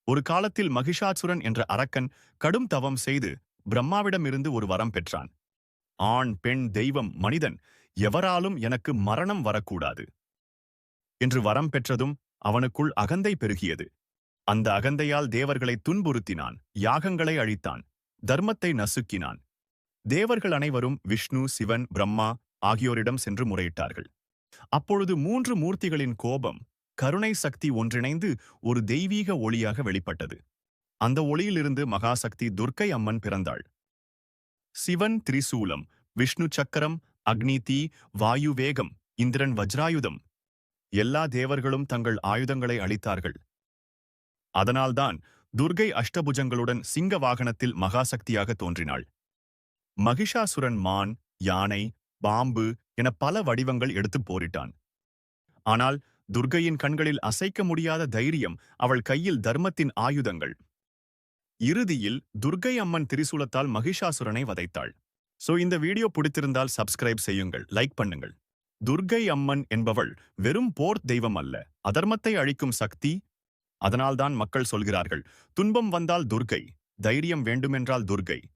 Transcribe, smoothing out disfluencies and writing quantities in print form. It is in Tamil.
ஒரு காலத்தில் மகிஷாசுரன் என்ற அரக்கன் கடும் தவம் செய்து பிரம்மாவிடமிருந்து ஒரு வரம் பெற்றான். ஆண், பெண், தெய்வம், மனிதன் எவராலும் எனக்கு மரணம் வரக்கூடாது என்று வரம் பெற்றதும் அவனுக்குள் அகந்தை பெருகியது. அந்த அகந்தையால் தேவர்களை துன்புறுத்தினான், யாகங்களை அழித்தான், தர்மத்தை நசுக்கினான். தேவர்கள் அனைவரும் விஷ்ணு, சிவன், பிரம்மா ஆகியோரிடம் சென்று முறையிட்டார்கள். அப்பொழுது மூன்று மூர்த்திகளின் கோபம், கருணை சக்தி ஒன்றிணைந்து ஒரு தெய்வீக ஒளியாக வெளிப்பட்டது. அந்த ஒளியிலிருந்து மகாசக்தி துர்க்கை அம்மன் பிறந்தாள். சிவன் திரிசூலம், விஷ்ணு சக்கரம், அக்னி தீ, வாயு வேகம், இந்திரன் வஜ்ராயுதம், எல்லா தேவர்களும் தங்கள் ஆயுதங்களை அளித்தார்கள். அதனால்தான் துர்க்கை அஷ்டபுஜங்களுடன் சிங்க வாகனத்தில் மகாசக்தியாக தோன்றினாள். மகிஷாசுரன் மான், யானை, பாம்பு என பல வடிவங்கள் எடுத்து போரிட்டான். ஆனால் துர்க்கையின் கண்களில் அசைக்க முடியாத தைரியம், அவள் கையில் தர்மத்தின் ஆயுதங்கள். இறுதியில் துர்க்கை அம்மன் திரிசூலத்தால் மகிஷாசுரனை வதைத்தாள். இந்த வீடியோ பிடித்திருந்தால் சப்ஸ்கிரைப் செய்யுங்கள், லைக் பண்ணுங்கள். துர்க்கை அம்மன் என்பவள் வெறும் போர் தெய்வம் அல்ல, அதர்மத்தை அழிக்கும் சக்தி. அதனால்தான் மக்கள் சொல்கிறார்கள், துன்பம் வந்தால் துர்க்கை, தைரியம் வேண்டுமென்றால் துர்க்கை.